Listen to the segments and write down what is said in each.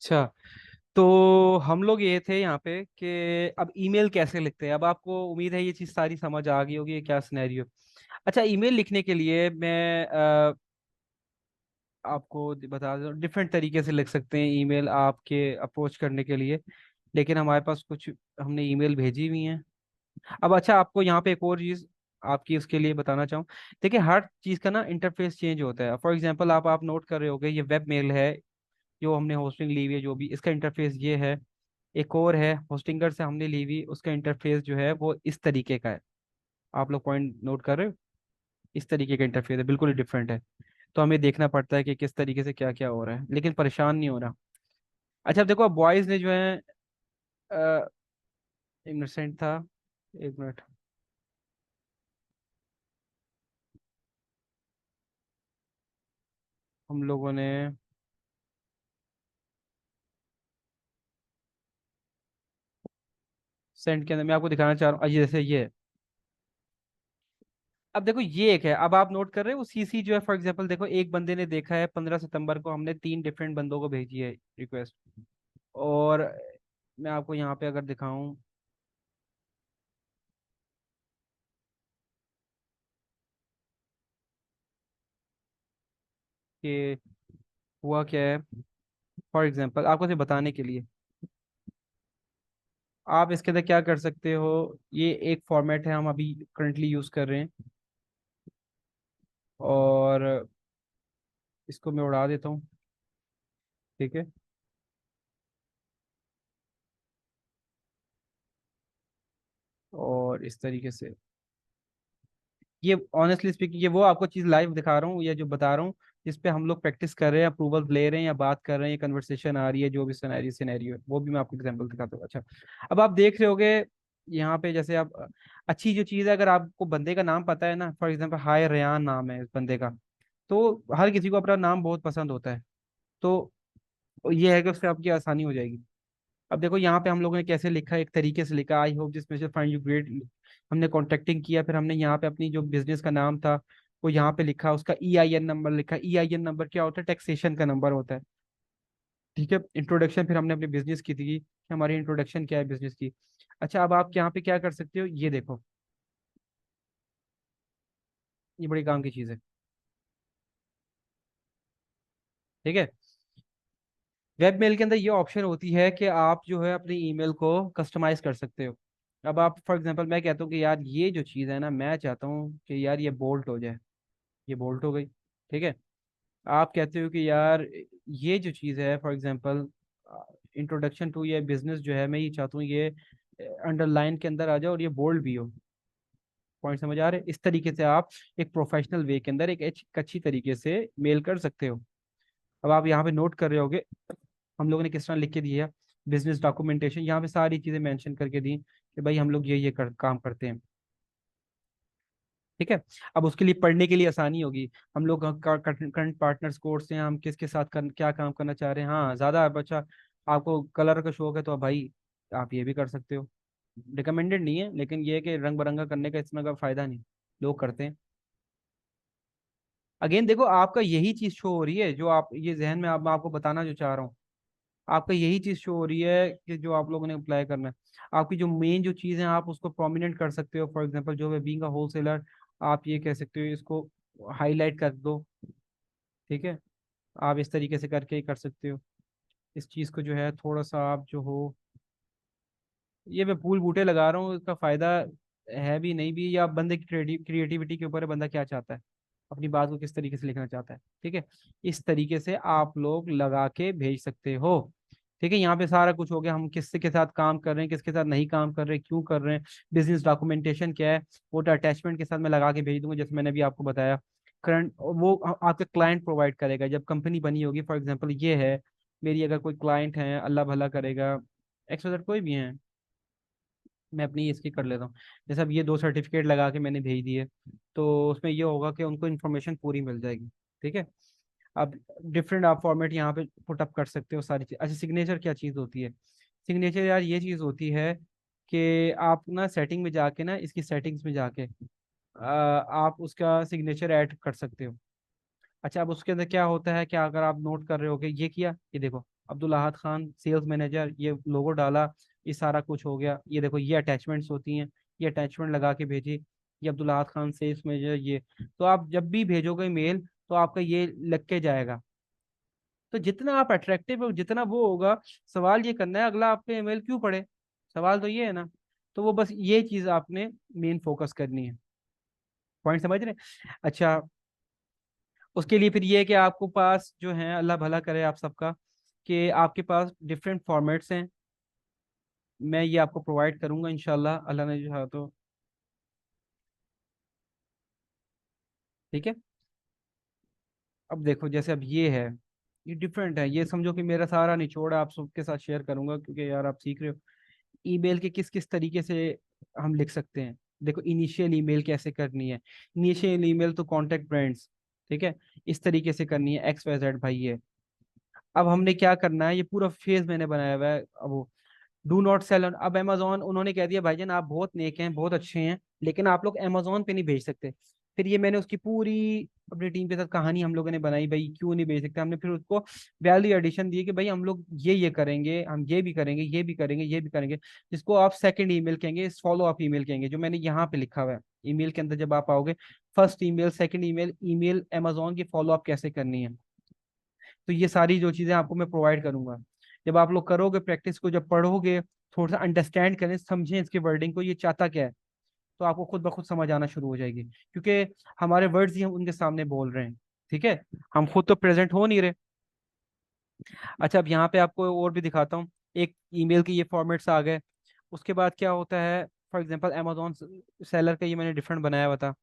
अच्छा, तो हम लोग ये थे यहाँ पे कि अब ईमेल कैसे लिखते हैं। अब आपको उम्मीद है ये चीज़ सारी समझ आ गई होगी, ये क्या सिनेरियो। अच्छा, ईमेल लिखने के लिए मैं आपको बता दूं, डिफरेंट तरीके से लिख सकते हैं ईमेल आपके अप्रोच करने के लिए। लेकिन हमारे पास कुछ हमने ईमेल भेजी हुई हैं। अब अच्छा, आपको यहाँ पे एक और चीज़ आपकी उसके लिए बताना चाहूँ। देखिए, हर चीज़ का ना इंटरफेस चेंज होता है। फॉर एग्जांपल आप नोट कर रहे होगे, ये वेब मेल है जो हमने होस्टिंग ली हुई है, जो भी इसका इंटरफेस ये है। एक और है होस्टिंगर से हमने ली हुई, उसका इंटरफेस जो है वो इस तरीके का है। आप लोग पॉइंट नोट कर रहे हो, इस तरीके का इंटरफेस है, बिल्कुल ही डिफरेंट है। तो हमें देखना पड़ता है कि किस तरीके से क्या क्या हो रहा है, लेकिन परेशान नहीं हो रहा। अच्छा, अब देखो, अब बॉयज ने जो है इनोसेंट था। एक मिनट। हम लोगों ने सेंड के अंदर मैं आपको दिखाना चाह रहा हूँ, जैसे ये है। अब देखो, ये एक है। अब आप नोट कर रहे हो सीसी जो है, फॉर एग्जांपल देखो, एक बंदे ने देखा है 15 सितंबर को हमने 3 डिफरेंट बंदों को भेजी है रिक्वेस्ट। और मैं आपको यहाँ पे अगर दिखाऊं कि हुआ क्या है, फॉर एग्जांपल आपको सिर्फ बताने के लिए, आप इसके अंदर क्या कर सकते हो। ये एक फॉर्मेट है हम अभी करंटली यूज कर रहे हैं, और इसको मैं उड़ा देता हूँ। ठीक है, और इस तरीके से ये ऑनेस्टली स्पीकिंग, ये वो आपको चीज़ लाइव दिखा रहा हूँ या जो बता रहा हूँ, जिस पे हम लोग प्रैक्टिस कर रहे हैं, अप्रूवल ले रहे हैं या बात कर रहे हैं, कन्वर्सेशन आ रही है, जो भी सिनेरियो सिनेरियो है वो भी मैं आपको एग्जांपल दिखाता हूँ। अच्छा, अब आप देख रहे होगे यहाँ पे, जैसे आप अच्छी जो चीज़ है, अगर आपको बंदे का नाम पता है ना, फॉर एग्जांपल हाय रेयान नाम है इस बंदे का, तो हर किसी को अपना नाम बहुत पसंद होता है। तो ये है कि उससे आपकी आसानी हो जाएगी। अब देखो यहाँ पे हम लोगों ने कैसे लिखा, एक तरीके से लिखा, I hope this message find you great. हमने कॉन्टेक्टिंग किया, फिर हमने यहाँ पे अपनी जो बिजनेस का नाम था वो यहाँ पे लिखा, उसका EIN नंबर लिखा। EIN नंबर क्या होता है? टैक्सेशन का नंबर होता है। ठीक है, इंट्रोडक्शन फिर हमने अपने बिजनेस की थी कि हमारी इंट्रोडक्शन क्या है बिजनेस की। अच्छा, अब आप यहाँ पे क्या कर सकते हो, ये देखो, ये बड़ी काम की चीज़ है। ठीक है, वेब मेल के अंदर ये ऑप्शन होती है कि आप जो है अपनी ईमेल को कस्टमाइज कर सकते हो। अब आप फॉर एग्जांपल, मैं कहता हूँ कि यार ये जो चीज़ है ना, मैं चाहता हूँ कि यार ये बोल्ट हो जाए। ये बोल्ट हो गई। ठीक है, आप कहते हो कि यार ये जो चीज़ है, फॉर एग्जांपल इंट्रोडक्शन टू ये बिजनेस जो है, मैं ये चाहता हूँ ये अंडरलाइन के अंदर आ जाए और ये बोल्ड भी हो। पॉइंट समझ आ रहे हैं? इस तरीके से आप एक प्रोफेशनल वे के अंदर एक अच्छी तरीके से मेल कर सकते हो। अब आप यहाँ पे नोट कर रहे होगे हम लोगों ने किस तरह लिख के दिया। बिजनेस डॉक्यूमेंटेशन, यहाँ पे सारी चीज़ें मेंशन करके दी कि भाई हम लोग ये काम करते हैं। ठीक है, अब उसके लिए पढ़ने के लिए आसानी होगी। हम लोग करंट पार्टनर्स कोर्स हैं, हम किसके साथ क्या काम करना चाह रहे हैं। हाँ, ज़्यादा बच्चा आपको कलर का शौक है तो भाई आप ये भी कर सकते हो। रिकमेंडेड नहीं है, लेकिन ये है कि रंग बिरंगा करने का इसमें का फायदा नहीं, लोग करते हैं। अगेन देखो, आपका यही चीज़ शो हो रही है जो आप ये जहन में, मैं आपको बताना जो चाह रहा हूँ, आपका यही चीज़ शो हो रही है कि जो आप लोगों ने अप्लाई करना है। आपकी जो मेन जो चीज़ है आप उसको प्रोमिनेंट कर सकते हो। फॉर एग्जांपल, जो है बीइंग अ होलसेलर, आप ये कह सकते हो, इसको हाईलाइट कर दो। ठीक है, आप इस तरीके से करके ही कर सकते हो। इस चीज़ को जो है थोड़ा सा आप जो हो, ये मैं फूल बूटे लगा रहा हूँ, इसका फ़ायदा है भी नहीं भी, या बंदे की क्रिएटिविटी के ऊपर है, बंदा क्या चाहता है, अपनी बात को किस तरीके से लिखना चाहता है। ठीक है, इस तरीके से आप लोग लगा के भेज सकते हो। ठीक है, यहाँ पे सारा कुछ हो गया, हम किसके के साथ काम कर रहे हैं, किसके साथ नहीं काम कर रहे हैं, क्यों कर रहे हैं, बिजनेस डॉक्यूमेंटेशन क्या है, वो तो अटैचमेंट के साथ मैं लगा के भेज दूंगा, जैसे मैंने भी आपको बताया। करंट वो आपका क्लाइंट प्रोवाइड करेगा जब कंपनी बनी होगी। फॉर एग्जांपल ये है मेरी, अगर कोई क्लाइंट है, अल्लाह भला करेगा, XYZ कोई भी है, मैं अपनी इसकी कर लेता हूँ। जैसे अब ये 2 सर्टिफिकेट लगा के मैंने भेज दिए, तो उसमें ये होगा कि उनको इन्फॉर्मेशन पूरी मिल जाएगी। ठीक है, अब डिफरेंट आप फॉर्मेट यहाँ पे पुट अप कर सकते हो सारी चीज़। अच्छा, सिग्नेचर क्या चीज़ होती है? सिग्नेचर यार ये चीज़ होती है कि आप ना सेटिंग में जाके ना, इसकी सेटिंग्स में जाके आप उसका सिग्नेचर ऐड कर सकते हो। अच्छा, अब उसके अंदर क्या होता है कि अगर आप नोट कर रहे हो कि ये किया, ये देखो, अब्दुल अहद खान सेल्स मैनेजर, ये लोगो डाला, ये सारा कुछ हो गया। ये देखो ये अटैचमेंट्स होती हैं, ये अटैचमेंट लगा के भेजी, ये अब्दुल अहद खान सेल्स मैनेजर ये। तो आप जब भी भेजोगे मेल तो आपका ये लग के जाएगा। तो जितना आप अट्रैक्टिव हो, जितना वो होगा, सवाल ये करना है अगला आपके ईमेल क्यों पढ़े, सवाल तो ये है ना। तो वो बस ये चीज आपने मेन फोकस करनी है। पॉइंट समझ रहे हैं? अच्छा, उसके लिए फिर ये है कि आपको पास जो है, अल्लाह भला करे आप सबका, कि आपके पास डिफरेंट फॉर्मेट्स हैं। मैं ये आपको प्रोवाइड करूंगा इंशाल्लाह, अल्लाह ने चाहा तो। ठीक है। अब देखो जैसे अब ये है, ये डिफरेंट है, ये समझो कि मेरा सारा निचोड़ आप सबके साथ शेयर करूंगा, क्योंकि यार आप सीख रहे हो ईमेल के किस किस तरीके से हम लिख सकते हैं। देखो इनिशियल ईमेल कैसे करनी है। इनिशियल ईमेल तो कॉन्टेक्ट ब्रांड्स, ठीक है, इस तरीके से करनी है, एक्स वाई जेड भाई है। अब हमने क्या करना है, ये पूरा फेज मैंने बनाया हुआ है। अब वो डू नॉट सेल, अब अमेजोन उन्होंने कह दिया भाईजान आप बहुत नेक हैं, बहुत अच्छे हैं, लेकिन आप लोग अमेजोन पे नहीं भेज सकते। फिर ये मैंने उसकी पूरी अपनी टीम के साथ कहानी हम लोगों ने बनाई, भाई क्यों नहीं भेज सकते। हमने फिर उसको वैल्यू एडिशन दी कि भाई हम लोग ये करेंगे, हम ये भी करेंगे, ये भी करेंगे, ये भी करेंगे, जिसको आप सेकंड ईमेल कहेंगे, फॉलो अप ईमेल कहेंगे, जो मैंने यहाँ पे लिखा हुआ है ईमेल के अंदर। जब आप आओगे first email, second email, email Amazon की फॉलो अप कैसे करनी है। तो ये सारी जो चीज़ें आपको मैं प्रोवाइड करूंगा। जब आप लोग करोगे प्रैक्टिस को, जब पढ़ोगे, थोड़ा सा अंडरस्टैंड करें, समझें इसके वर्डिंग को, ये चाहता क्या है, तो आपको खुद ब खुद समझ आना शुरू हो जाएगी। क्योंकि हमारे वर्ड्स ही हम उनके सामने बोल रहे हैं, ठीक है, हम खुद तो प्रेजेंट हो नहीं रहे। अच्छा, अब यहाँ पे आपको और भी दिखाता हूँ। एक ईमेल के ये फॉर्मेट्स आ गए। उसके बाद क्या होता है, फॉर एग्जांपल अमेजोन सेलर का ये मैंने डिफरेंट बनाया हुआ था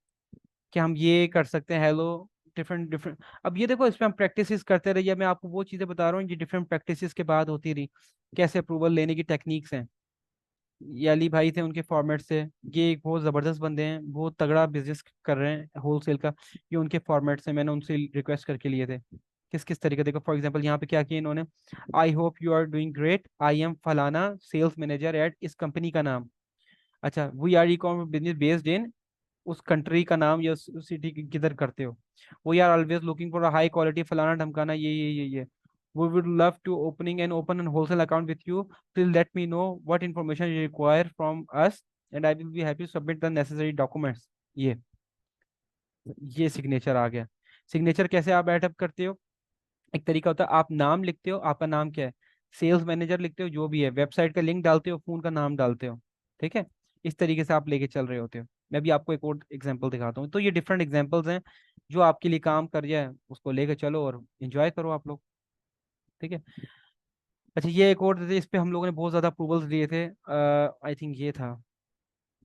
कि हम ये कर सकते हैं, हेलो, डिफरेंट डिफरेंट। अब ये देखो इसमें हम प्रैक्टिसेस करते रहिए, मैं आपको वो चीज़ें बता रहा हूँ जो डिफरेंट प्रैक्टिसेस के बाद होती रही, कैसे अप्रूवल लेने की टेक्निक्स हैं। ये अली भाई थे, उनके फॉर्मेट से, ये एक बहुत ज़बरदस्त बंदे हैं, बहुत तगड़ा बिजनेस कर रहे हैं होलसेल का। ये उनके फॉर्मेट से मैंने उनसे रिक्वेस्ट करके लिए थे। किस किस तरीके, देखो फॉर एग्जांपल यहाँ पे क्या किया इन्होंने, I hope you are doing great, I am फलाना सेल्स मैनेजर एट इस कंपनी का नाम। अच्छा, we are e commerce business based in, उस कंट्री का नाम या उस सिटी किधर करते हो। वो यार always looking for high quality फलाना ढमकाना, ये we would love to opening and open an wholesale account with you. Please let me know what information you require from us and I will be happy to submit the necessary documents. ये signature आ गया। Signature कैसे आप add up करते हो, एक तरीका होता है, आप नाम लिखते हो, आपका नाम क्या है, सेल्स मैनेजर लिखते हो, जो भी है, वेबसाइट का लिंक डालते हो, फोन का नाम डालते हो, ठीक है। इस तरीके से आप लेके चल रहे होते हो। मैं भी आपको एक और एग्जांपल दिखाता हूँ। तो ये डिफरेंट एग्जांपल्स हैं जो आपके लिए काम कर जाए, उसको लेके चलो और एंजॉय करो आप लोग, ठीक है। अच्छा, ये एक और इस पे हम लोगों ने बहुत ज्यादा अप्रूवल्स दिए थे, आई थिंक ये था,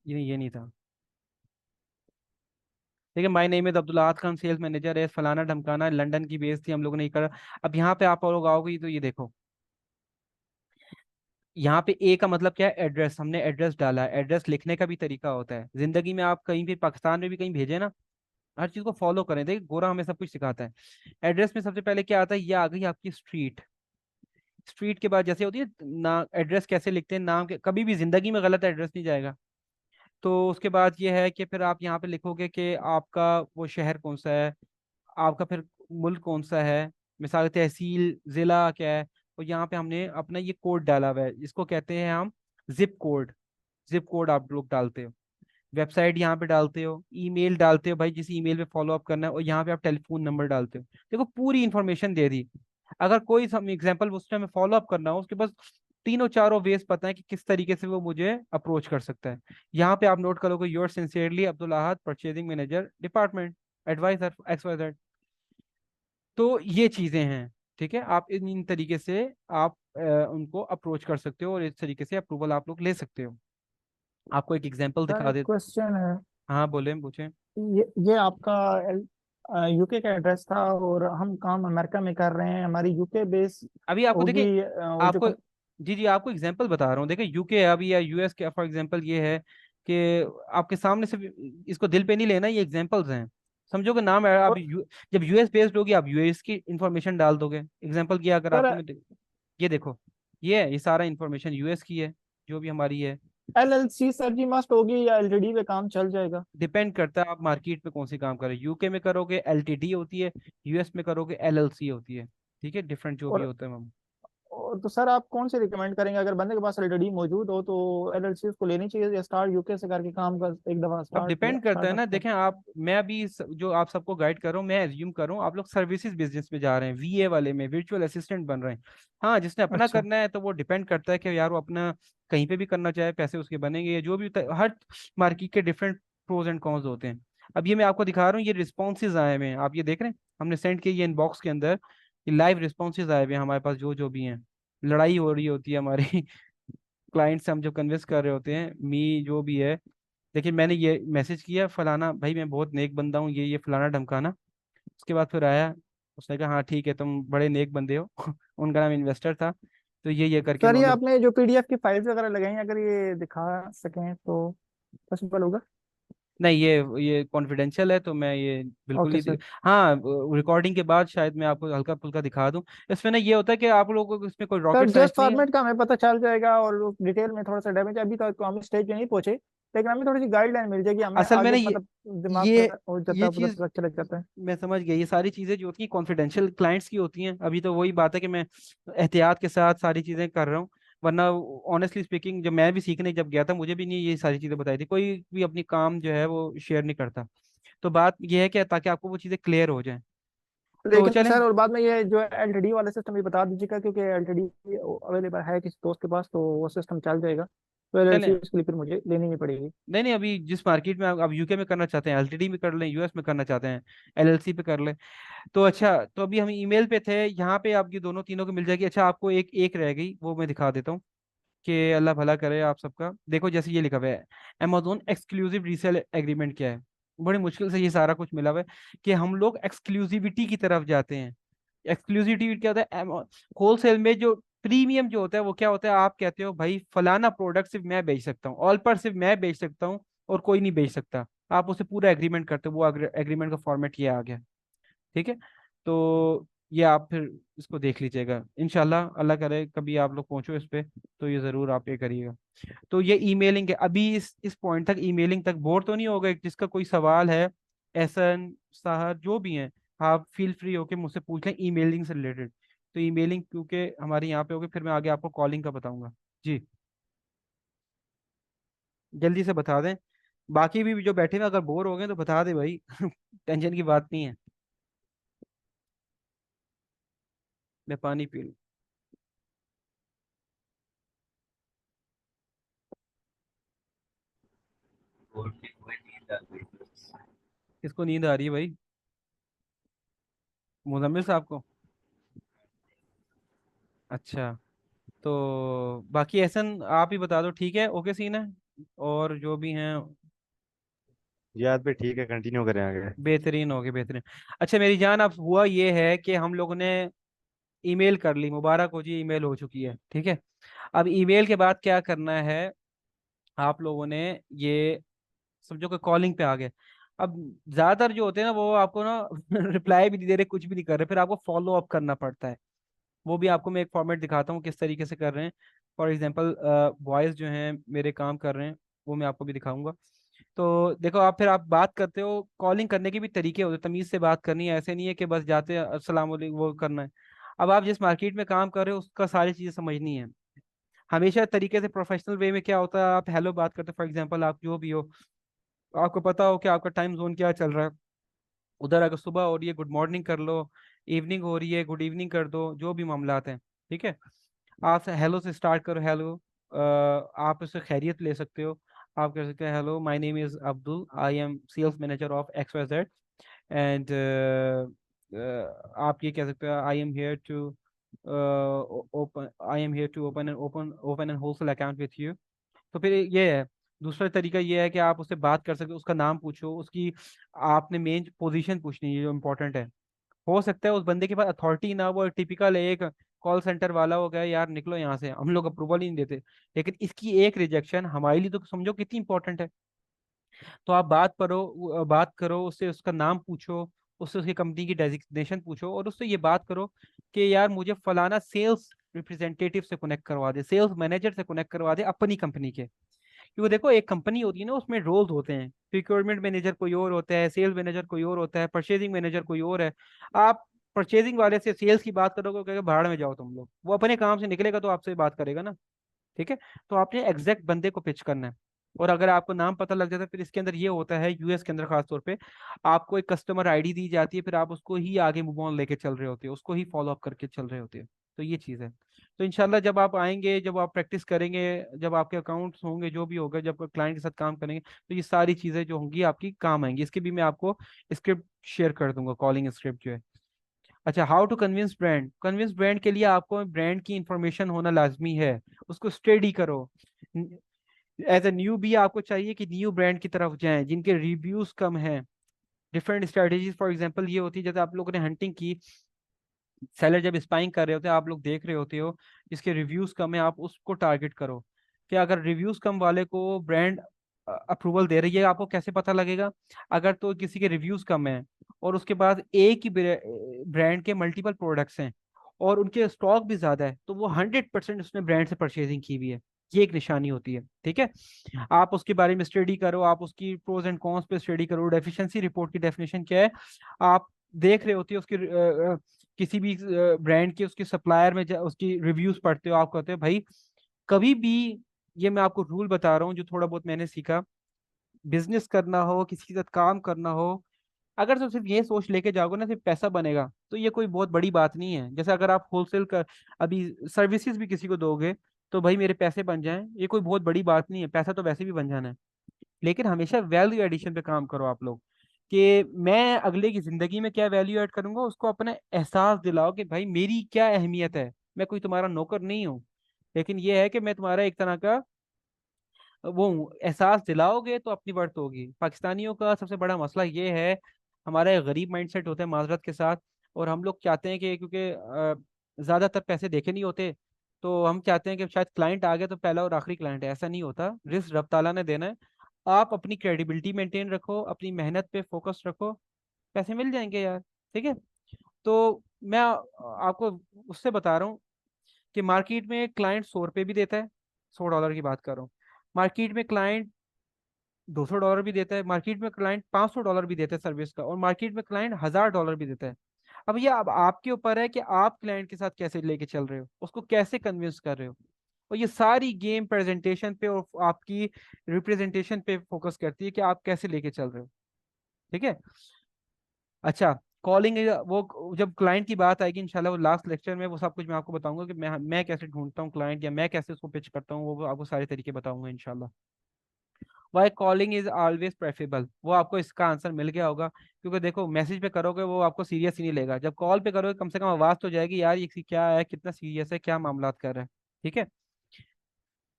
ये नहीं था। ठीक है, my name is Abdul ahad Khan sales manager है फलाना ढमकाना, लंदन की बेस थी, हम लोगों ने ये करा। अब यहाँ पे आप लोग आओगे तो ये देखो, यहाँ पे ए का मतलब क्या है, एड्रेस, हमने एड्रेस डाला है। एड्रेस लिखने का भी तरीका होता है, जिंदगी में आप कहीं भी पाकिस्तान में भी कहीं भेजे ना, हर चीज को फॉलो करें, देखिए गोरा हमें सब कुछ सिखाता है। एड्रेस में सबसे पहले क्या आता है, ये आ गई आपकी स्ट्रीट। स्ट्रीट के बाद जैसे होती है ना, एड्रेस कैसे लिखते हैं, नाम के कभी भी जिंदगी में गलत एड्रेस नहीं जाएगा। तो उसके बाद ये है कि फिर आप यहाँ पे लिखोगे कि आपका वो शहर कौन सा है, आपका फिर मुल्क कौन सा है, मिसाल तहसील, जिला क्या है। और यहाँ पे हमने अपना ये कोड डाला हुआ है, इसको कहते हैं हम जिप कोड। जिप कोड आप लोग डालते हो, वेबसाइट यहाँ पे डालते हो, ईमेल डालते हो भाई जिस ईमेल पे फॉलो अप करना है, और यहाँ पे आप टेलीफोन नंबर डालते हो। देखो पूरी इंफॉर्मेशन दे दी। अगर कोई एग्जांपल उससे हमें फॉलो अप करना हो, उसके पास तीनों चारों वेज पता है कि किस तरीके से वो मुझे अप्रोच कर सकता है। यहाँ पे आप नोट करोगे, your sincerely Abdul Ahad purchasing manager department advisor XYZ। तो ये चीजें हैं, ठीक है। आप इन तरीके से आप उनको अप्रोच कर सकते हो और इस तरीके से अप्रूवल आप लोग ले सकते हो। आपको एक एग्जांपल सर दिखा एक दे। क्वेश्चन है। हाँ बोले, पूछे। ये आपका यूके का एड्रेस था और हम काम अमेरिका में कर रहे हैं, हमारी यूके बेस अभी आपको होगी देखिए, वो जो आपको, जी जी, आपको एग्जांपल बता रहा हूँ। देखिए यूके अभी या यूएस के, फॉर एग्जांपल ये है कि आपके सामने से इसको दिल पे नहीं लेना, ये एग्जांपल्स हैं। समझोगे नाम है, आप जब यूएस बेस्ड होगी आप यूएस की इंफॉर्मेशन डाल दोगे। एग्जांपल किया अगर सर आपको मैं ये देखो, ये है, ये सारा इंफॉर्मेशन यूएस की है, जो भी हमारी है। एलएलसी सर जी मस्ट होगी या एलटीडी पे काम चल जाएगा? डिपेंड करता है आप मार्केट में कौन सी काम कर रहे हो। यूके में करोगे एलटीडी होती है, यूएस में करोगे एलएलसी होती है, ठीक है, डिफरेंट जो भी और होता है मैम। तो सर आप कौन से रिकमेंड करेंगे, अगर बंदे के पास ऑलरेडी मौजूद हो तो एलएलसी उसको लेनी चाहिए, या स्टार्ट यूके से करके काम का एक दफा अब स्टार्ट किया डिपेंड करता है स्टार्टअप ना, कर। देखें आप, मैं अभी जो आप सबको गाइड कर रहा हूँ, मैं एज्यूम कर रहा हूँ आप लोग सर्विसेज बिजनेस में जा रहे हैं, वीए वाले में वर्चुअल असिस्टेंट बन रहे हैं। हाँ, जिसने अपना अच्छा। करना है तो वो डिपेंड करता है कि यार वो अपना कहीं पे भी करना चाहे, पैसे उसके बनेंगे, जो भी हर मार्केट के डिफरेंट प्रोज एंड कॉन्स होते हैं। अब ये मैं आपको दिखा रहा हूँ, ये रिस्पॉन्सेज आए हुए हैं, आप ये देख रहे हैं, हमने सेंड किए ये इनबॉक्स के अंदर, ये लाइव रिस्पॉन्सेज आए हुए हैं हमारे पास, जो जो भी हैं। लड़ाई हो रही होती है हमारी क्लाइंट से, हम जो कन्विंस कर रहे होते हैं, मी जो भी है। देखिए मैंने ये मैसेज किया, फलाना भाई मैं बहुत नेक बंदा हूँ, ये फलाना ढमकाना। उसके बाद फिर आया, उसने कहा हाँ ठीक है तुम बड़े नेक बंदे हो उनका नाम इन्वेस्टर था, तो ये करके सर ये उन्होंने। आपने जो पीडीएफ की फाइल्स वगैरह लगाई हैं, अगर ये दिखा सकें तो पॉसिबल होगा। नहीं, ये कॉन्फिडेंशियल है, तो मैं ये बिल्कुल ओके ही सर। हाँ, रिकॉर्डिंग के बाद शायद मैं आपको हल्का फुल्का दिखा दूं। इसमें ना ये होता है कि आप लोगों को इसमें कोई सर रॉकेट साइंस जस्ट नहीं है। फॉर्मेट का हमें पता चल जाएगा, और डिटेल में थोड़ा सा डैमेज अभी तक तो हम स्टेज पे नहीं पहुंचे, लेकिन हमें थोड़ी सी गाइडलाइन मिल जाएगी, हमें असल में आगे ना मतलब दिमाग ये में हो जाता ये है, चीज पता चला जाता है। मैं समझ गया, ये सारी चीजें जो होती हैं कॉन्फिडेंशियल क्लाइंट्स की होती हैं, अभी तो वही बात है कि मैं एहतियात के साथ सारी चीजें कर रहा हूँ। वरना ऑनेस्टली स्पीकिंग, जब मैं भी सीखने जब गया था, मुझे भी नहीं ये सारी चीजें बताई थी, कोई भी अपनी काम जो है वो शेयर नहीं करता। तो बात ये है कि ताकि आपको वो चीजें क्लियर हो जाए। तो लेकिन चलें। सर और बाद में ये जो एलटीडी वाला सिस्टम भी बता दीजिएगा, क्योंकि एलटीडी अवेलेबल है किसी दोस्त के पास तो वो सिस्टम चल जाएगा, तो एलएलसी चलें। उसके लिए फिर मुझे लेनी नहीं पड़ेगी। नहीं नहीं, अभी जिस मार्केट में आप यूके में करना चाहते हैं एलटीडी में कर लें, यूएस में करना चाहते हैं एलएलसी पे कर लें। तो अच्छा, तो अभी हम ईमेल पे थे, यहाँ पे आपकी दोनों तीनों को मिल जाएगी। अच्छा, आपको एक एक रह गई, वो मैं दिखा देता हूँ कि अल्लाह भला करे आप सबका। देखो जैसे ये लिखा हुआ है, अमेजोन एक्सक्लूसिव रीसेल एग्रीमेंट क्या है। बड़ी मुश्किल से ये सारा कुछ मिला हुआ है कि हम लोग एक्सक्लूसिविटी की तरफ जाते हैं। एक्सक्लूसिविटी क्या होता है, होलसेल में जो प्रीमियम जो होता है वो क्या होता है, आप कहते हो भाई फलाना प्रोडक्ट सिर्फ मैं बेच सकता हूँ, ऑल पर सिर्फ मैं बेच सकता हूँ और कोई नहीं बेच सकता। आप उसे पूरा एग्रीमेंट करते हो, वो एग्रीमेंट का फॉर्मेट ये आ गया। ठीक है। तो ये आप फिर इसको देख लीजिएगा, इंशाल्लाह अल्लाह करे कभी आप लोग पहुंचो इस पे, तो ये जरूर आप ये करिएगा। तो ये ईमेलिंग है, अभी इस पॉइंट तक ईमेलिंग तक बोर तो नहीं हो गए? जिसका कोई सवाल है, एहसन साहब जो भी हैं, आप फील फ्री होके मुझसे पूछ लें ईमेलिंग से रिलेटेड। तो ईमेलिंग क्योंकि हमारे यहाँ पे होगी, फिर मैं आगे आपको कॉलिंग का बताऊंगा। जी, जल्दी से बता दें। बाकी भी जो बैठे हुए अगर बोर हो गए तो बता दे भाई टेंशन की बात नहीं है। मैं पानी पी लूं। किसको नींद आ रही है भाई? मुजम्मिल साहब को? अच्छा, तो बाकी एहसन आप ही बता दो, ठीक है, ओके सीन है, और जो भी हैं। याद पे ठीक है, कंटिन्यू करें आगे। बेहतरीन हो गए, बेहतरीन। अच्छा मेरी जान, अब हुआ ये है कि हम लोगों ने ईमेल कर ली, मुबारक हो जी, ईमेल हो चुकी है, ठीक है। अब ईमेल के बाद क्या करना है, आप लोगों ने ये समझो कि कॉलिंग पे आ गए। अब ज्यादातर जो होते हैं ना वो आपको ना रिप्लाई भी नहीं दे रहे, कुछ भी नहीं कर रहे, फिर आपको फॉलो अप करना पड़ता है। वो भी आपको मैं एक फॉर्मेट दिखाता हूँ किस तरीके से कर रहे हैं। फॉर एग्जांपल बॉयज़ जो हैं मेरे काम कर रहे हैं, वो मैं आपको भी दिखाऊंगा। तो देखो, आप फिर आप बात करते हो, कॉलिंग करने के भी तरीके होते हैं, तमीज़ से बात करनी है, ऐसे नहीं है कि बस जाते हैं अस्सलाम वालेकुम वो करना है। अब आप जिस मार्केट में काम कर रहे हो उसका सारी चीज़ें समझनी है। हमेशा तरीके से प्रोफेशनल वे में क्या होता है, आप हेलो बात करते हो, फॉर एग्जांपल आप जो भी हो, आपको पता हो कि आपका टाइम जोन क्या चल रहा है, उधर अगर सुबह हो रही है गुड मॉर्निंग कर लो, इवनिंग हो रही है गुड इवनिंग कर दो, जो भी मामलात हैं। ठीक है। आप हेलो से स्टार्ट करो, हेलो। आप उससे खैरियत ले सकते हो। आप कह सकते हैं hello my name is Abdul, I am sales manager of X Y Z, and आप ये कह सकते हो I am here to open, I am here to open and wholesale account with you. तो फिर ये है। दूसरा तरीका ये है कि आप उससे बात कर सकते हो, उसका नाम पूछो, उसकी आपने मेन पोजीशन पूछनी है जो इम्पोर्टेंट है। हो सकता है उस बंदे के पास अथॉरिटी ना, वो टिपिकल एक कॉल सेंटर वाला हो गया, यार निकलो यहाँ से, हम लोग अप्रूवल ही नहीं देते। लेकिन इसकी एक रिजेक्शन हमारे लिए तो समझो कितनी इंपॉर्टेंट है। तो आप बात करो उससे, उसका नाम पूछो, उससे उसकी कंपनी की डेजिग्नेशन पूछो, और उससे ये बात करो कि यार मुझे फलाना सेल्स रिप्रेजेंटेटिव से कनेक्ट करवा दे, सेल्स मैनेजर से कनेक्ट करवा दे अपनी कंपनी के। क्योंकि देखो एक कंपनी होती है ना, उसमें रोल्स होते हैं, प्रिक्योरमेंट मैनेजर कोई और होता है, सेल्स मैनेजर कोई और होता है, परचेजिंग मैनेजर कोई और है। आप परचेजिंग वाले से, सेल्स की बात करोगे, वो कहेगा भाड़ में जाओ तुम लोग, वो अपने काम से निकलेगा तो आपसे बात करेगा ना। ठीक है। तो आपने एग्जैक्ट बंदे को पिच करना है। और अगर आपको नाम पता लग जाता है, फिर इसके अंदर ये होता है, यूएस के अंदर खास तौर पे आपको एक कस्टमर आईडी दी जाती है, फिर आप उसको ही आगे मूव ऑन लेके चल रहे होते हो, उसको ही फॉलो अप करके चल रहे होते हो। तो ये चीज़ है। तो इंशाल्लाह जब आप आएंगे, जब आप प्रैक्टिस करेंगे, जब आपके अकाउंट्स होंगे, जो भी होगा, जब क्लाइंट के साथ काम करेंगे, तो ये सारी चीज़ें जो होंगी आपकी काम आएंगी। इसके भी मैं आपको स्क्रिप्ट शेयर कर दूंगा, कॉलिंग स्क्रिप्ट जो है। अच्छा, how to convince brand. Convince brand के लिए आपको ब्रांड की इंफॉर्मेशन होना लाजमी है, उसको स्टडी करो। एज ए न्यू भी आपको चाहिए कि न्यू ब्रांड की तरफ जाएं जिनके रिव्यूज कम हैं। डिफरेंट स्ट्रेटेजीज फॉर एग्जांपल ये होती है, जैसे आप लोगों ने हंटिंग की, सेलर जब स्पाइंग कर रहे होते हैं, आप लोग देख रहे होते हो जिसके रिव्यूज कम है, आप उसको टारगेट करो। कि अगर रिव्यूज कम वाले को ब्रांड अप्रूवल दे रही है, आपको कैसे पता लगेगा? अगर तो किसी के रिव्यूज कम है और उसके बाद एक ही ब्रांड के मल्टीपल प्रोडक्ट्स हैं और उनके स्टॉक भी ज्यादा है, तो वो 100% उसने ब्रांड से परचेजिंग की हुई है, ये एक निशानी होती है। ठीक है। आप उसके बारे में स्टडी करो, आप उसकी प्रोज एंड कॉन्स पे स्टडी करो। डेफिशिएंसी रिपोर्ट की डेफिनेशन क्या है? आप देख रहे होते हो उसकी किसी भी ब्रांड के उसके सप्लायर में उसकी रिव्यूज पढ़ते हो, आप कहते हो भाई कभी भी, ये मैं आपको रूल बता रहा हूँ जो थोड़ा बहुत मैंने सीखा, बिजनेस करना हो, किसी के साथ काम करना हो, अगर तो सिर्फ ये सोच लेके जाओगे ना सिर्फ पैसा बनेगा, तो ये कोई बहुत बड़ी बात नहीं है। जैसे अगर आप होलसेल कर, अभी सर्विसेज भी किसी को दोगे, तो भाई मेरे पैसे बन जाएं, ये कोई बहुत बड़ी बात नहीं है, पैसा तो वैसे भी बन जाना है। लेकिन हमेशा वैल्यू एडिशन पे काम करो आप लोग, कि मैं अगले की जिंदगी में क्या वैल्यू ऐड करूंगा, उसको अपना एहसास दिलाओ कि भाई मेरी क्या अहमियत है। मैं कोई तुम्हारा नौकर नहीं हूँ, लेकिन ये है कि मैं तुम्हारा एक तरह का वो हूँ। एहसास दिलाओगे तो अपनी वर्थ होगी। पाकिस्तानियों का सबसे बड़ा मसला ये है, हमारा एक गरीब माइंडसेट होता है माजरत के साथ, और हम लोग चाहते हैं कि क्योंकि ज्यादातर पैसे देखे नहीं होते, तो हम चाहते हैं कि शायद क्लाइंट आ गया तो पहला और आखिरी क्लाइंट है। ऐसा नहीं होता, रिस्क रब ताला ने देना है। आप अपनी क्रेडिबिलिटी मेंटेन रखो, अपनी मेहनत पे फोकस रखो, पैसे मिल जाएंगे यार। ठीक है। तो मैं आपको उससे बता रहा हूँ कि मार्केट में क्लाइंट 100 रुपये भी देता है, $100 की बात कर रहा हूँ। मार्केट में क्लाइंट $200 भी देता है, मार्केट में क्लाइंट $500 भी देता है सर्विस का, और मार्केट में क्लाइंट $1000 भी देता है। अब ये अब आपके ऊपर है कि आप क्लाइंट के साथ कैसे लेके चल रहे हो, उसको कैसे कन्विंस कर रहे हो। और ये सारी गेम प्रेजेंटेशन पे और आपकी रिप्रेजेंटेशन पे फोकस करती है कि आप कैसे लेके चल रहे हो। ठीक है। अच्छा, कॉलिंग, वो जब क्लाइंट की बात आएगी इंशाल्लाह, वो लास्ट लेक्चर में वो सब कुछ मैं आपको बताऊंगा कि मैं कैसे ढूंढता हूँ क्लाइंट, या मैं कैसे उसको पिच करता हूँ, वो आपको सारे तरीके बताऊंगा इंशाल्लाह। Why calling is always preferable, वो आपको इसका आंसर मिल गया होगा, क्योंकि देखो मैसेज पे करोगे वो आपको सीरियस ही नहीं लेगा, जब कॉल पे करोगे कम से कम आवाज तो जाएगी यार, ये क्या है, कितना सीरियस है, क्या मामला कर रहा है। ठीक है।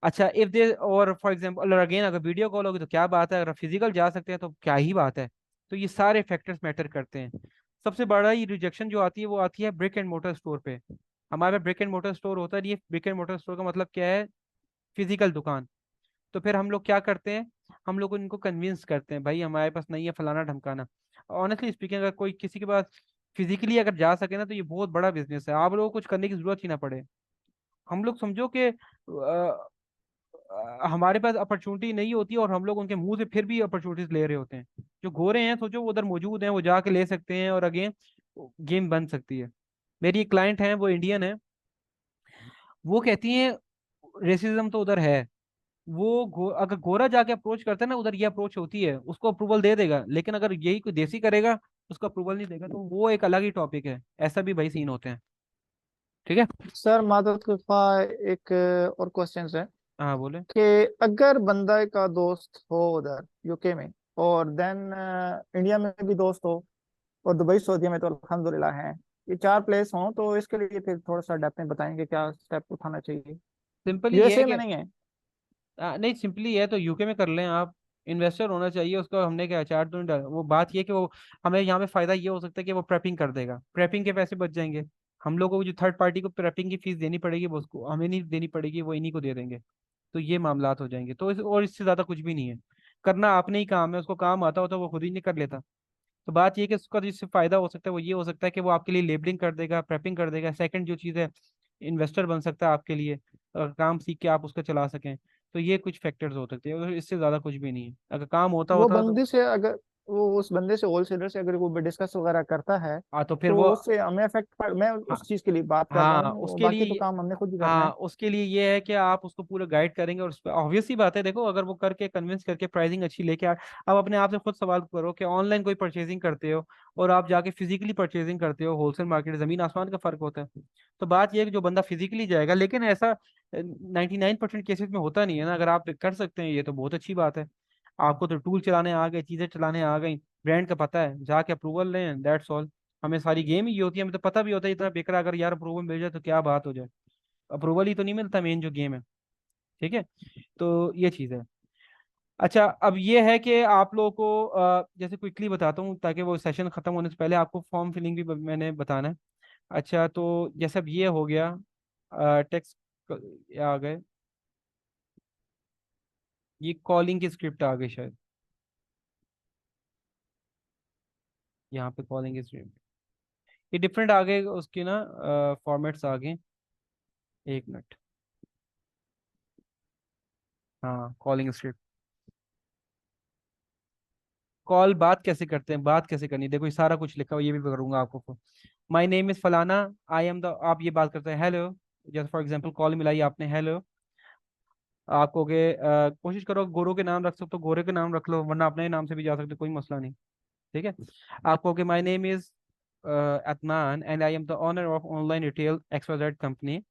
अच्छा, इफ दे और फॉर एग्जाम्पल अगेन अगर वीडियो कॉल होगी तो क्या बात है, अगर फिजिकल जा सकते हैं तो क्या ही बात है। तो ये सारे फैक्टर्स मैटर करते हैं। सबसे बड़ा ये रिजेक्शन जो आती है वो आती है ब्रिक एंड मोटर स्टोर पे। हमारे पास ब्रिक एंड मोटर स्टोर होता है, ये ब्रिक एंड मोटर स्टोर का मतलब क्या है? फिजिकल दुकान। तो फिर हम लोग क्या करते हैं, हम लोग इनको कन्विंस करते हैं भाई हमारे पास नहीं है फलाना ढमकाना। ऑनेस्टली स्पीकिंग, अगर कोई किसी के पास फिजिकली अगर जा सके ना, तो ये बहुत बड़ा बिजनेस है, आप लोगों को कुछ करने की जरूरत ही ना पड़े। हम लोग समझो कि हमारे पास अपॉर्चुनिटी नहीं होती और हम लोग उनके मुंह से फिर भी अपॉर्चुनिटीज ले रहे होते हैं। जो गोरे हैं सोचो वो उधर मौजूद हैं, वो जाके ले सकते हैं और अगेन गेम बन सकती है। मेरी एक क्लाइंट है, वो इंडियन है, वो कहती है रेसिज्म तो उधर है। वो अगर गोरा जाके अप्रोच करता है ना, उधर ये अप्रोच होती है, उसको अप्रूवल दे देगा, लेकिन अगर यही कोई देसी करेगा उसको अप्रूवल नहीं देगा, तो वो एक अलग ही टॉपिक है। ऐसा भी भाई सीन होते हैं। ठीक है। सर मादद खुफा, एक और क्वेश्चन है हाँ बोले। कि अगर बंदा का दोस्त हो उधर यूके में, और देन इंडिया में भी दोस्त हो, और दुबई सऊदीया में तो अल्हम्दुलिल्लाह है, ये चार प्लेस हों, तो इसके लिए फिर थोड़ा सा डेप्थ में बताएंगे क्या स्टेप उठाना चाहिए। सिंपल ही है यूएसए कि में नहीं है। नहीं, सिंपली है तो यूके में कर लें आप। इन्वेस्टर होना चाहिए उसको, हमने क्या चार तो नहीं डाला। वो बात ये है कि वो हमें यहाँ पे फायदा ये हो सकता है कि वो प्रेपिंग कर देगा, प्रेपिंग के पैसे बच जाएंगे। हम लोगों को जो थर्ड पार्टी को प्रेपिंग की फीस देनी पड़ेगी वो उसको हमें नहीं देनी पड़ेगी, वो इन्हीं को दे देंगे। तो ये मामलात हो जाएंगे। तो और इससे ज्यादा कुछ भी नहीं है। करना आपने ही काम है, उसको काम आता होता वो खुद ही नहीं कर लेता। तो बात ये है कि उसका जिससे फायदा हो सकता है वो ये हो सकता है कि वो आपके लिए लेबलिंग कर देगा, प्रेपिंग कर देगा। सेकंड जो चीज़ है, इन्वेस्टर बन सकता है आपके लिए, काम सीख के आप उसको चला सकें। तो ये कुछ फैक्टर्स हो सकते हैं, और इससे ज्यादा कुछ भी नहीं है। अगर काम होता वो होता तो बंदी से अगर वो उस बंदे से, होलसेलर से अगर वो डिस्कस वगैरह करता है हाँ तो फिर तो वो, उससे हमें इफेक्ट, मैं हाँ, उस चीज के लिए बात कर रहा हाँ हूँ, उसके बाकी तो लिए, काम हमने खुद ही करना हाँ है। उसके लिए ये है कि आप उसको पूरा गाइड करेंगे और उस पर ऑब्वियस सी बात है, देखो अगर वो करके कन्विंस करके प्राइसिंग अच्छी लेके आ, आप अपने आप से खुद सवाल करो कि ऑनलाइन कोई परचेजिंग करते हो और आप जाके फिजिकली परचेजिंग करते हो, होलसेल मार्केट जमीन आसमान का फर्क होता है। तो बात यह है कि जो बंदा फिजिकली जाएगा, लेकिन ऐसा 99% केसेस में होता नहीं है ना। अगर आप कर सकते हैं ये तो बहुत अच्छी बात है। आपको तो टूल चलाने आ गए, चीजें चलाने आ गई, ब्रांड का पता है, जाके अप्रूवल लें, दैट्स ऑल। हमें सारी गेम ही ये होती है, हमें तो पता भी होता है इतना बेकार, अगर यार अप्रूवल मिल जाए तो क्या बात हो जाए। अप्रूवल ही तो नहीं मिलता मेन जो गेम है। ठीक है, तो ये चीज़ है। अच्छा, अब ये है कि आप लोगों को जैसे क्विकली बताता हूँ ताकि वो सेशन खत्म होने से पहले आपको फॉर्म फिलिंग भी मैंने बताना है। अच्छा, तो जैसे अब ये हो गया, टेक्स्ट आ गए, ये कॉलिंग की स्क्रिप्ट आ गई शायद, यहाँ पे कॉलिंग की स्क्रिप्ट, ये डिफरेंट आ गए उसके ना, फॉर्मेट्स आ गए। एक मिनट, हाँ कॉलिंग स्क्रिप्ट। कॉल बात कैसे करते हैं, बात कैसे करनी है, देखो ये सारा कुछ लिखा हुआ, ये भी करूंगा आपको। माई नेम इज फलाना, आई एम द, आप ये बात करते हैं हेलो, जैसे फॉर एग्जांपल कॉल मिलाई आपने, हेलो। आप कहोगे कोशिश करो गोरो के नाम रख सकते हो, गोरे के नाम रख लो, वरना अपने नाम से भी जा सकते हो, कोई मसला नहीं। ठीक है, आप कहोगे my name is Adnan and I am the owner of online retail XYZ company,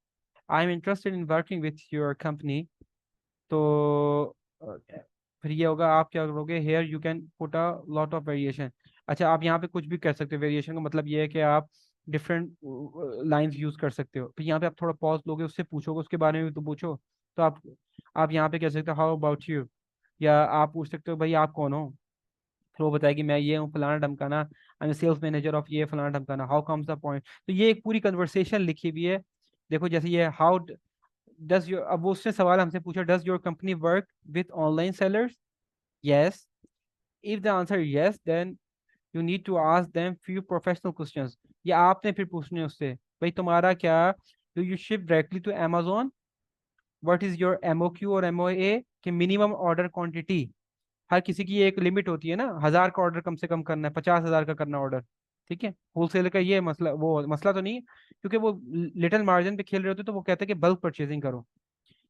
I am interested in working with your company. तो फिर ये होगा, आप क्या करोगे, here you can put a lot of variation. अच्छा, आप यहाँ पे कुछ भी कर सकते हो, वेरिएशन का मतलब ये है कि आप डिफरेंट लाइंस यूज कर सकते हो। फिर यहाँ पे आप थोड़ा पॉज लोगे, उससे पूछोगे, उसके बारे में भी तो पूछो। तो आप यहाँ पे कह सकते हो हाउ अबाउट यू, या आप पूछ सकते हो भाई आप कौन हो। फिर वो बताएगी मैं ये हूँ फलाना ढमकाना, I am sales manager of ये फलाना ढमकाना, हाउ कम्स द पॉइंट। तो ये एक पूरी कन्वर्सेशन लिखी हुई है। देखो जैसे ये हाउ डज योर, अब वो उसने सवाल हमसे पूछा, does your company work with online sellers, yes, if the answer yes then you need to ask them few professional questions. ये आपने फिर पूछने उससे, भाई तुम्हारा क्या, do you ship directly to amazon, what is your MOQ और MOA, कि मिनिमम ऑर्डर क्वांटिटी, हर किसी की एक लिमिट होती है ना, 1,000 का ऑर्डर कम से कम करना है, 50,000 का करना ऑर्डर। ठीक है, होलसेल का ये मसला, वो मसला तो नहीं है, क्योंकि वो लिटिल मार्जिन पे खेल रहे होते हैं, तो वो कहते हैं कि बल्क परचेजिंग करो।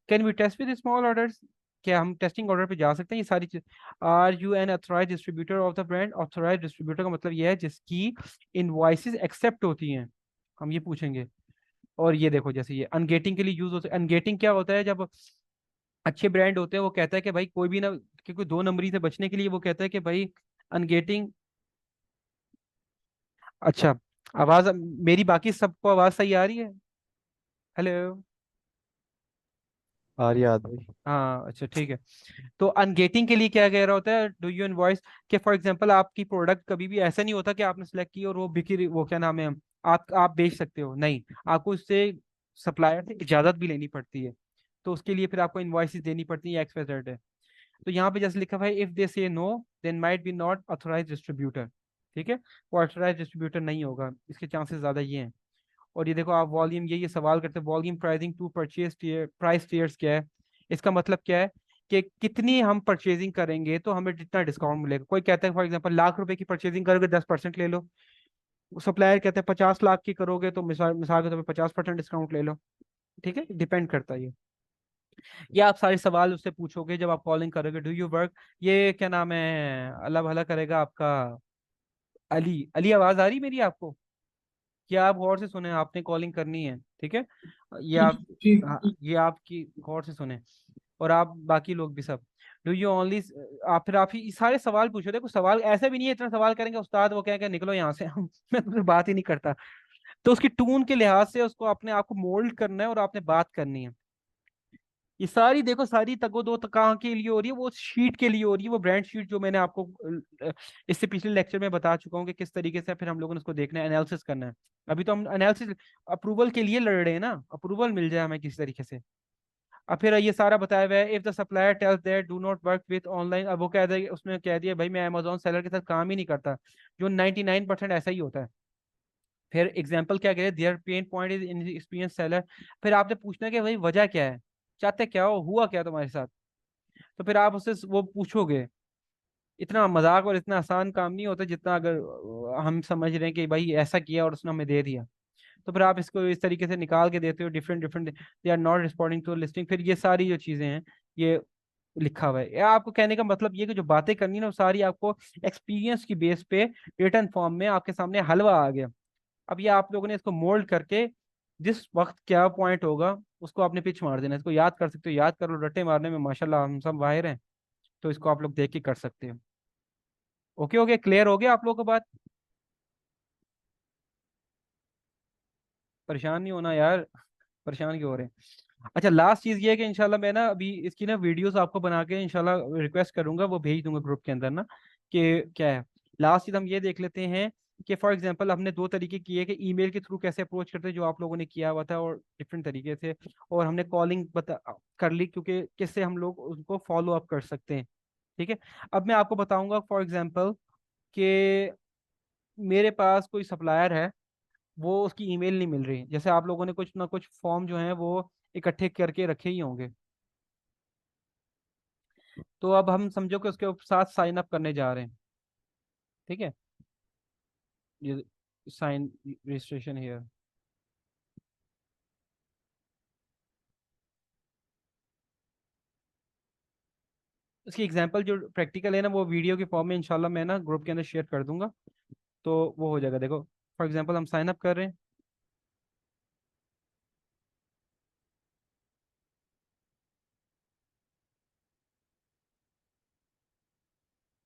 Can we test with small orders, क्या हम टेस्टिंग ऑर्डर पे जा सकते हैं, ये सारी चीज। Are you an authorize distributor of the brand, authorize distributor का मतलब ये है जिसकी इनवॉइसेस एक्सेप्ट होती हैं, हम ये पूछेंगे। और ये देखो जैसे ये अनगेटिंग के लिए यूज होता है, अनगेटिंग क्या होता है, जब अच्छे ब्रांड होते हैं वो कहता है कि भाई कोई भी ना, क्योंकि दो नंबरी से बचने के लिए वो कहता है कि भाई अनगेटिंग। अच्छा, आवाज मेरी बाकी सबको आवाज सही आ रही है, हेलो। आ रही है याद भाई। हाँ अच्छा ठीक है। तो अनगेटिंग के लिए क्या कह रहा होता है, डू यू इनवॉइस, कि फॉर एग्जांपल आपकी प्रोडक्ट कभी भी ऐसा नहीं होता कि आपने सेलेक्ट की और वो बिक्री, वो क्या नाम है, आप बेच सकते हो, नहीं, आपको उससे सप्लायर से इजाजत भी लेनी पड़ती है। तो उसके लिए फिर आपको इनवॉइसेस देनी पड़ती है, XYZ है। तो यहाँ पे जैसे लिखा हुआ है, if they say no then might be not authorize distributor. ठीक है, वो ऑथोराइज डिस्ट्रीब्यूटर नहीं होगा, इसके चांसेस ज्यादा ये हैं। और ये देखो आप वॉल्यूम, ये सवाल करते हैं, volume pricing to purchase tier, price tiers क्या है, इसका मतलब क्या है कि कितनी हम परचेजिंग करेंगे तो हमें जितना डिस्काउंट मिलेगा। कोई कहता है फॉर एग्जांपल ₹1,00,000 की परचेजिंग करोगे 10% ले लो, सप्लायर कहते हैं 50 लाख की करोगे तो मिसाल मिसाल के तौर पर 50% डिस्काउंट ले लो। ठीक है, डिपेंड करता है ये आप सारे सवाल उससे पूछोगे जब आप कॉलिंग करोगे, डू यू वर्क, ये क्या नाम है, अल्लाह भला करेगा आपका, अली, अली आवाज आ रही मेरी आपको, क्या आप गौर से सुने, आपने कॉलिंग करनी है, ठीक है, ये ठीक आप, ठीक। हाँ, ये आपकी गौर से सुने, और आप बाकी लोग भी सब। डू यू ओनली, आप फिर आप ही सारे सवाल पूछो, देखो सवाल ऐसे भी नहीं है, इतना सवाल करेंगे उस्ताद वो क्या निकलो यहाँ से मैं तो बात ही नहीं करता। तो उसकी टून के लिहाज से उसको अपने आप को मोल्ड करना है और आपने बात करनी है। ये सारी देखो सारी तगो दो कहाँ के लिए हो रही है, वो शीट के लिए हो रही है, वो ब्रांड शीट जो मैंने आपको इससे पिछले लेक्चर में बता चुका हूँ कि किस तरीके से फिर हम लोगों ने उसको देखना है, एनालिसिस करना है। अभी तो हम एनालिसिस, अप्रूवल के लिए लड़ रहे हैं ना, अप्रूवल मिल जाए हमें किसी तरीके से। अब फिर ये सारा बताया हुआ है, if the supplier tells that do not work with online, अब वो कह दे, उसने कह दिया भाई मैं अमेजोन सेलर के साथ काम ही नहीं करता, जो 99% ऐसा ही होता है। फिर एग्जाम्पल क्या कह रहे, their pain point is in experience seller. फिर आपने पूछना है कि भाई वजह क्या है, चाहते क्या हो, हुआ क्या तुम्हारे साथ। तो फिर आप उससे वो पूछोगे, इतना मजाक और इतना आसान काम नहीं होता जितना अगर हम समझ रहे हैं कि भाई ऐसा किया और उसने हमें दे दिया। तो फिर आप इसको इस तरीके से निकाल के देते हो, different different, they are not responding to listing, फिर ये सारी जो चीजें हैं ये लिखा हुआ है। या आपको कहने का मतलब ये कि जो बातें करनी है ना वो सारी आपको एक्सपीरियंस की बेस पे रिटर्न फॉर्म में आपके सामने हलवा आ गया। अब ये आप लोगों ने इसको मोल्ड करके जिस वक्त क्या पॉइंट होगा उसको आपने पिच मार देना। इसको याद कर सकते हो, याद कर लो, रट्टे मारने में माशाल्लाह हम सब माहिर हैं। तो इसको आप लोग देख के कर सकते हो। ओके ओके, क्लियर हो गया आप लोगों को बात? परेशान नहीं होना यार, परेशान क्यों हो रहे हैं? अच्छा, लास्ट चीज ये है कि इंशाल्लाह मैं ना अभी इसकी ना वीडियोस आपको बना के इंशाल्लाह रिक्वेस्ट करूंगा, वो भेज दूंगा ग्रुप के अंदर ना, कि क्या है। लास्ट चीज हम ये देख लेते हैं कि फॉर एग्जांपल हमने दो तरीके किए कि ईमेल के थ्रू कैसे अप्रोच करते हैं जो आप लोगों ने किया हुआ था, और डिफरेंट तरीके से, और हमने कॉलिंग बता कर ली क्योंकि किससे हम लोग उनको फॉलो अप कर सकते हैं। ठीक है। अब मैं आपको बताऊंगा फॉर एग्जांपल कि मेरे पास कोई सप्लायर है, वो उसकी ईमेल नहीं मिल रही, जैसे आप लोगों ने कुछ ना कुछ फॉर्म जो है वो इकट्ठे करके रखे ही होंगे। तो अब हम समझो कि उसके साथ साइन अप करने जा रहे हैं। ठीक है, ये साइन रजिस्ट्रेशन हियर। इसकी एग्जांपल जो प्रैक्टिकल है ना वो वीडियो के फॉर्म में इंशाल्लाह मैं ना ग्रुप के अंदर शेयर कर दूंगा, तो वो हो जाएगा। देखो फॉर एग्जांपल हम साइन अप कर रहे हैं,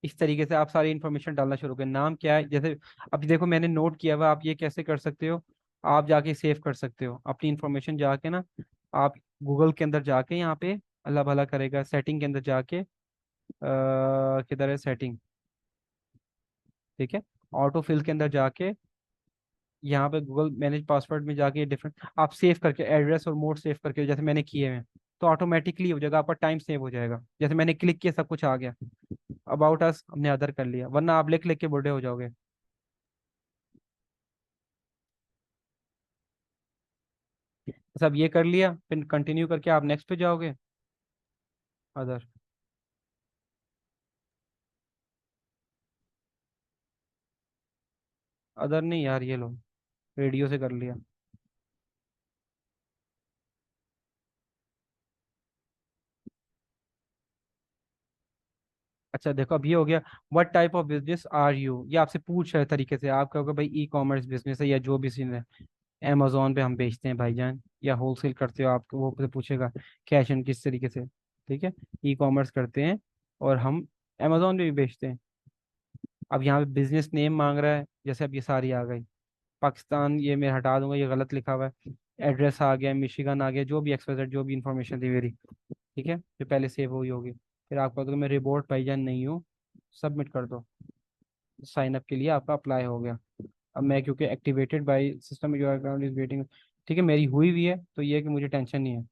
इस तरीके से आप सारी इन्फॉर्मेशन डालना शुरू करें। नाम क्या है, जैसे अभी देखो मैंने नोट किया हुआ, आप ये कैसे कर सकते हो, आप जाके सेव कर सकते हो अपनी इन्फॉर्मेशन जाके ना। आप गूगल के अंदर जाके यहाँ पे, अल्लाह भला करेगा, सेटिंग के अंदर जाके किधर है सेटिंग, ठीक है, ऑटो फिल के अंदर जाके यहाँ पे गूगल मैनेज पासवर्ड में जाके डिफरेंट आप सेव करके एड्रेस और मोड सेव करके जैसे मैंने किए हैं, तो ऑटोमेटिकली हो जाएगा, आपका टाइम सेव हो जाएगा। जैसे मैंने क्लिक किया सब कुछ आ गया। अबाउट अस हमने अदर कर लिया, वरना आप लिख लिख के बूढ़े हो जाओगे। सब ये कर लिया, फिर कंटिन्यू करके आप नेक्स्ट पे जाओगे, अदर। अदर नहीं यार, ये लो, रेडियो से कर लिया। अच्छा देखो अब ये हो गया, what type of business are you, ये आपसे पूछ रहे तरीके से। आप कहोगे भाई ई कॉमर्स बिजनेस है या जो भी सीन है, अमेजोन पे हम बेचते हैं भाईजान, या होलसेल करते हो आप, वो फिर पूछेगा कैश एंड किस तरीके से। ठीक है, ई कॉमर्स करते हैं और हम अमेजोन पे भी बेचते हैं। अब यहाँ पे बिजनेस नेम मांग रहा है, जैसे अब ये सारी आ गई। पाकिस्तान ये मैं हटा दूंगा, ये गलत लिखा हुआ है। एड्रेस आ गया, मिशिगन आ गया, जो भी एक्सवाइजेड जो भी इंफॉर्मेशन थी मेरी, ठीक है, जो पहले सेव हुई होगी। फिर आप कहोगे मैं रिपोर्ट भाईजान नहीं हूँ, सबमिट कर दो। साइन अप के लिए आपका अप्लाई हो गया। अब मैं क्योंकि activated by system your account is waiting, ठीक है, मेरी हुई हुई है, तो ये है कि मुझे टेंशन नहीं है।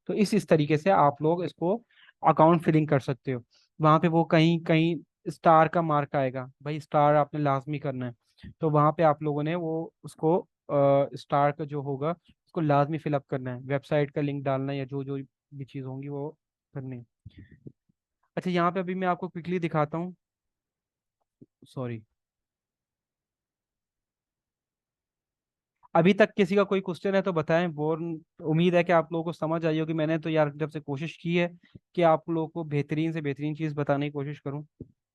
तो इस तरीके से आप लोग इसको अकाउंट फिलिंग कर सकते हो। वहां पे वो कहीं कहीं स्टार का मार्क आएगा, भाई स्टार आपने लाजमी करना है, तो वहां पे आप लोगों ने वो उसको स्टार का जो होगा उसको लाजमी फिलअप करना है, वेबसाइट का लिंक डालना है, या जो जो भी चीज़ होंगी वो करनी है। अच्छा यहाँ पे अभी मैं आपको क्विकली दिखाता हूँ, सॉरी। अभी तक किसी का कोई क्वेश्चन है तो बताएं, बोर। उम्मीद है कि आप लोगों को समझ आई होगी। मैंने तो यार जब से कोशिश की है कि आप लोगों को बेहतरीन से बेहतरीन चीज़ बताने की कोशिश करूं।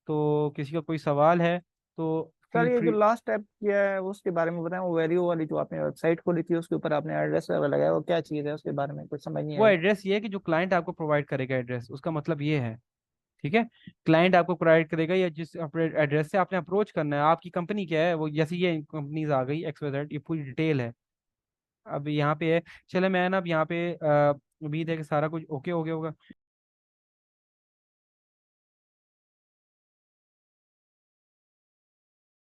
तो किसी का कोई सवाल है तो सर फील ये जो फ्री। लास्ट स्टेप किया है उसके बारे में बताएं, वो वैल्यू वाली जो आपने वेबसाइट खोली थी उसके ऊपर आपने एड्रेस लगाया, वो क्या चीज़ है उसके बारे में कुछ समझ नहीं वो आई। एड्रेस ये है कि जो क्लाइंट आपको प्रोवाइड करेगा एड्रेस, उसका मतलब ये है। ठीक है, क्लाइंट आपको प्रोवाइड करेगा, या जिस एड्रेस से आपने अप्रोच करना है, आपकी कंपनी क्या है वो, जैसे ये कंपनीज आ गई XYZ, ये पूरी डिटेल है। अब यहाँ पे है, चले मैं ना अब यहाँ पे उम्मीद है कि सारा कुछ ओके हो गया होगा।